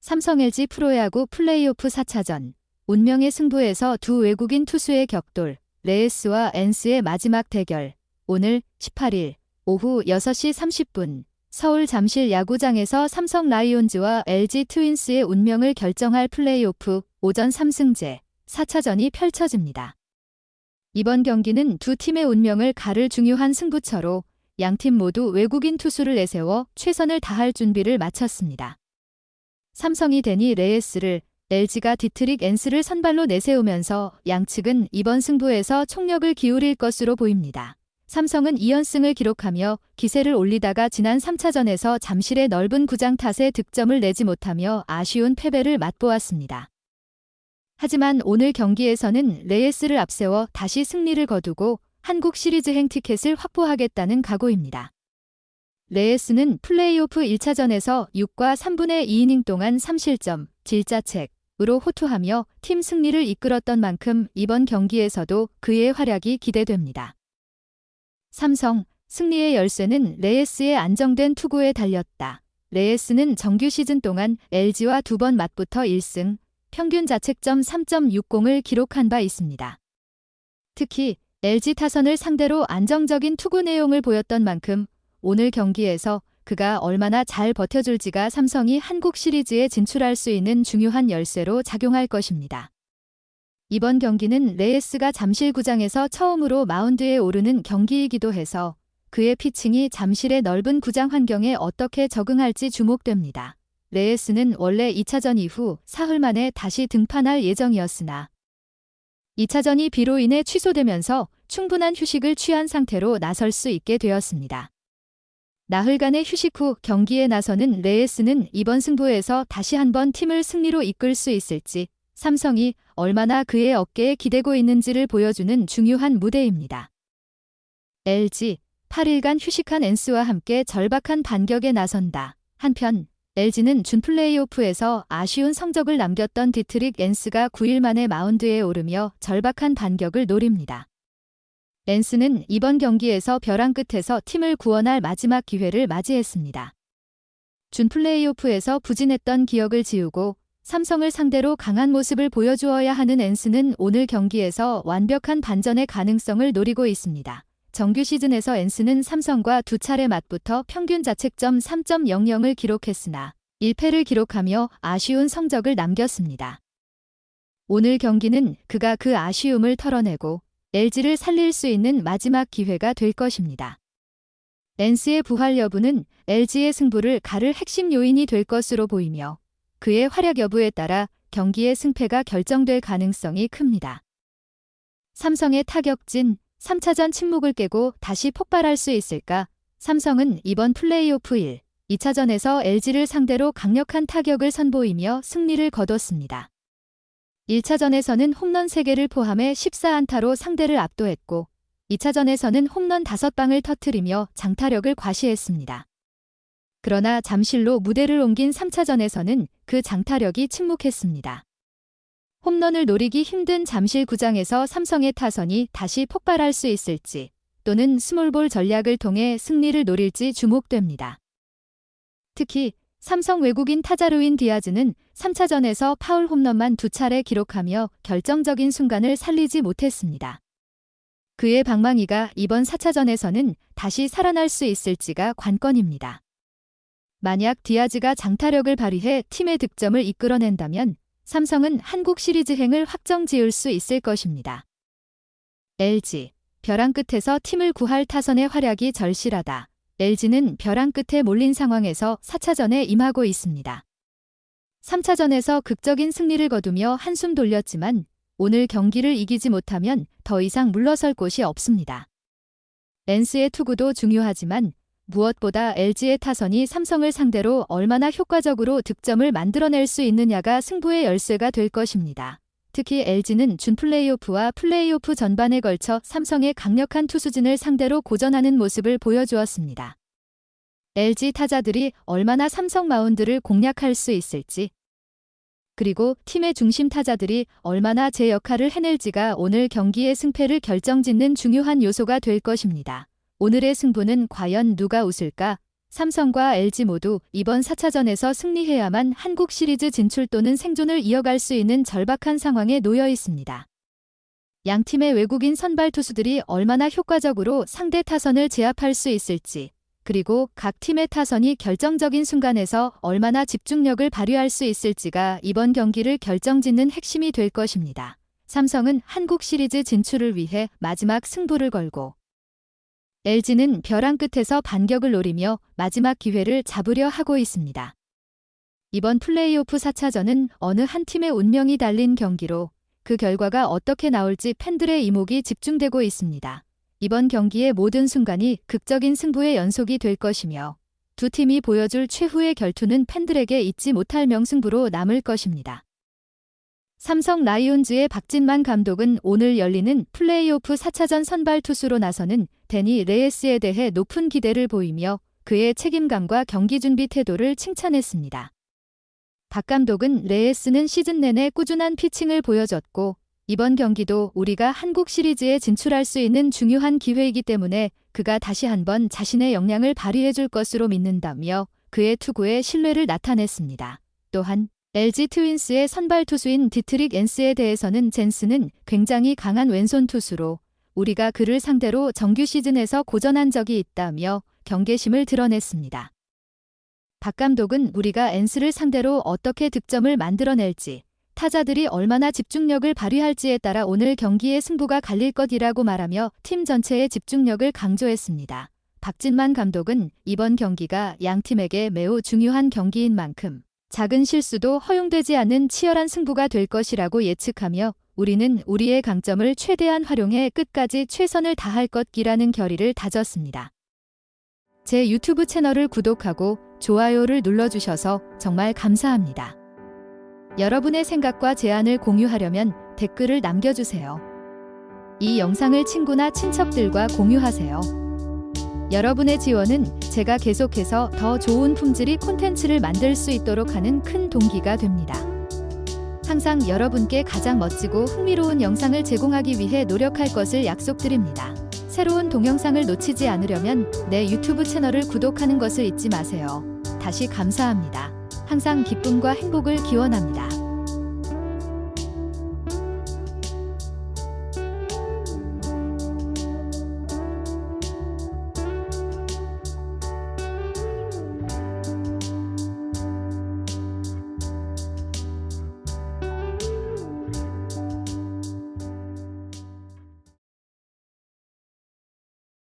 삼성 LG 프로야구 플레이오프 4차전. 운명의 승부에서 두 외국인 투수의 격돌, 레이스와 엔스의 마지막 대결. 오늘 18일 오후 6시 30분 서울 잠실 야구장에서 삼성 라이온즈와 LG 트윈스의 운명을 결정할 플레이오프 오전 3승제 4차전이 펼쳐집니다. 이번 경기는 두 팀의 운명을 가를 중요한 승부처로 양팀 모두 외국인 투수를 내세워 최선을 다할 준비를 마쳤습니다. 삼성이 데니 레이스를, LG가 디트릭 엔스를 선발로 내세우면서 양측은 이번 승부에서 총력을 기울일 것으로 보입니다. 삼성은 2연승을 기록하며 기세를 올리다가 지난 3차전에서 잠실의 넓은 구장 탓에 득점을 내지 못하며 아쉬운 패배를 맛보았습니다. 하지만 오늘 경기에서는 레이스를 앞세워 다시 승리를 거두고 한국 시리즈행 티켓을 확보하겠다는 각오입니다. 레이스는 플레이오프 1차전에서 6과 3분의 2이닝 동안 3실점, 질자책으로 호투하며 팀 승리를 이끌었던 만큼 이번 경기에서도 그의 활약이 기대됩니다. 삼성, 승리의 열쇠는 레이스의 안정된 투구에 달렸다. 레이스는 정규 시즌 동안 LG와 2번 맞붙어 1승, 평균 자책점 3.60을 기록한 바 있습니다. 특히 LG 타선을 상대로 안정적인 투구 내용을 보였던 만큼 오늘 경기에서 그가 얼마나 잘 버텨줄지가 삼성이 한국 시리즈에 진출할 수 있는 중요한 열쇠로 작용할 것입니다. 이번 경기는 레이스가 잠실구장에서 처음으로 마운드에 오르는 경기이기도 해서 그의 피칭이 잠실의 넓은 구장 환경에 어떻게 적응할지 주목됩니다. 레이스는 원래 2차전 이후 사흘 만에 다시 등판할 예정이었으나 2차전이 비로 인해 취소되면서 충분한 휴식을 취한 상태로 나설 수 있게 되었습니다. 나흘간의 휴식 후 경기에 나서는 레이스는 이번 승부에서 다시 한번 팀을 승리로 이끌 수 있을지, 삼성이 얼마나 그의 어깨에 기대고 있는지를 보여주는 중요한 무대입니다. LG, 8일간 휴식한 엔스와 함께 절박한 반격에 나선다. 한편 LG는 준 플레이오프에서 아쉬운 성적을 남겼던 디트릭 엔스가 9일 만에 마운드에 오르며 절박한 반격을 노립니다. 엔스는 이번 경기에서 벼랑 끝에서 팀을 구원할 마지막 기회를 맞이했습니다. 준 플레이오프에서 부진했던 기억을 지우고 삼성을 상대로 강한 모습을 보여주어야 하는 엔스는 오늘 경기에서 완벽한 반전의 가능성을 노리고 있습니다. 정규 시즌에서 엔스는 삼성과 2차례 맞붙어 평균 자책점 3.00을 기록했으나 1패를 기록하며 아쉬운 성적을 남겼습니다. 오늘 경기는 그가 그 아쉬움을 털어내고 LG를 살릴 수 있는 마지막 기회가 될 것입니다. 엔스의 부활 여부는 LG의 승부를 가를 핵심 요인이 될 것으로 보이며 그의 활약 여부에 따라 경기의 승패가 결정될 가능성이 큽니다. 삼성의 타격진 3차전 침묵을 깨고 다시 폭발할 수 있을까? 삼성은 이번 플레이오프 1, 2차전에서 LG를 상대로 강력한 타격을 선보이며 승리를 거뒀습니다. 1차전에서는 홈런 3개를 포함해 14안타로 상대를 압도했고 2차전에서는 홈런 5방을 터뜨리며 장타력을 과시했습니다. 그러나 잠실로 무대를 옮긴 3차전에서는 그 장타력이 침묵했습니다. 홈런을 노리기 힘든 잠실구장에서 삼성의 타선이 다시 폭발할 수 있을지 또는 스몰볼 전략을 통해 승리를 노릴지 주목됩니다. 특히 삼성 외국인 타자 루인 디아즈는 3차전에서 파울 홈런만 2차례 기록하며 결정적인 순간을 살리지 못했습니다. 그의 방망이가 이번 4차전에서는 다시 살아날 수 있을지가 관건입니다. 만약 디아즈가 장타력을 발휘해 팀의 득점을 이끌어낸다면 삼성은 한국 시리즈행을 확정 지을 수 있을 것입니다. LG, 벼랑 끝에서 팀을 구할 타선의 활약이 절실하다. LG는 벼랑 끝에 몰린 상황에서 4차전에 임하고 있습니다. 3차전에서 극적인 승리를 거두며 한숨 돌렸지만 오늘 경기를 이기지 못하면 더 이상 물러설 곳이 없습니다. 엔스의 투구도 중요하지만 무엇보다 LG의 타선이 삼성을 상대로 얼마나 효과적으로 득점을 만들어낼 수 있느냐가 승부의 열쇠가 될 것입니다. 특히 LG는 준 플레이오프와 플레이오프 전반에 걸쳐 삼성의 강력한 투수진을 상대로 고전하는 모습을 보여주었습니다. LG 타자들이 얼마나 삼성 마운드를 공략할 수 있을지 그리고 팀의 중심 타자들이 얼마나 제 역할을 해낼지가 오늘 경기의 승패를 결정짓는 중요한 요소가 될 것입니다. 오늘의 승부는 과연 누가 웃을까? 삼성과 LG 모두 이번 4차전에서 승리해야만 한국 시리즈 진출 또는 생존을 이어갈 수 있는 절박한 상황에 놓여 있습니다. 양 팀의 외국인 선발 투수들이 얼마나 효과적으로 상대 타선을 제압할 수 있을지, 그리고 각 팀의 타선이 결정적인 순간에서 얼마나 집중력을 발휘할 수 있을지가 이번 경기를 결정짓는 핵심이 될 것입니다. 삼성은 한국 시리즈 진출을 위해 마지막 승부를 걸고, LG는 벼랑 끝에서 반격을 노리며 마지막 기회를 잡으려 하고 있습니다. 이번 플레이오프 4차전은 어느 한 팀의 운명이 달린 경기로 그 결과가 어떻게 나올지 팬들의 이목이 집중되고 있습니다. 이번 경기의 모든 순간이 극적인 승부의 연속이 될 것이며 두 팀이 보여줄 최후의 결투는 팬들에게 잊지 못할 명승부로 남을 것입니다. 삼성 라이온즈의 박진만 감독은 오늘 열리는 플레이오프 4차전 선발 투수로 나서는 데니 레예스에 대해 높은 기대를 보이며 그의 책임감과 경기 준비 태도를 칭찬했습니다. 박 감독은 레예스는 시즌 내내 꾸준한 피칭을 보여줬고 이번 경기도 우리가 한국 시리즈에 진출할 수 있는 중요한 기회이기 때문에 그가 다시 한번 자신의 역량을 발휘해줄 것으로 믿는다며 그의 투구에 신뢰를 나타냈습니다. 또한 LG 트윈스의 선발 투수인 디트릭 엔스에 대해서는 젠스는 굉장히 강한 왼손 투수로 우리가 그를 상대로 정규 시즌에서 고전한 적이 있다며 경계심을 드러냈습니다. 박 감독은 우리가 엔스를 상대로 어떻게 득점을 만들어낼지, 타자들이 얼마나 집중력을 발휘할지에 따라 오늘 경기의 승부가 갈릴 것이라고 말하며 팀 전체의 집중력을 강조했습니다. 박진만 감독은 이번 경기가 양 팀에게 매우 중요한 경기인 만큼 작은 실수도 허용되지 않는 치열한 승부가 될 것이라고 예측하며 우리는 우리의 강점을 최대한 활용해 끝까지 최선을 다할 것이라는 결의를 다졌습니다. 제 유튜브 채널을 구독하고 좋아요를 눌러주셔서 정말 감사합니다. 여러분의 생각과 제안을 공유하려면 댓글을 남겨주세요. 이 영상을 친구나 친척들과 공유하세요. 여러분의 지원은 제가 계속해서 더 좋은 품질의 콘텐츠를 만들 수 있도록 하는 큰 동기가 됩니다. 항상 여러분께 가장 멋지고 흥미로운 영상을 제공하기 위해 노력할 것을 약속드립니다. 새로운 동영상을 놓치지 않으려면 내 유튜브 채널을 구독하는 것을 잊지 마세요. 다시 감사합니다. 항상 기쁨과 행복을 기원합니다.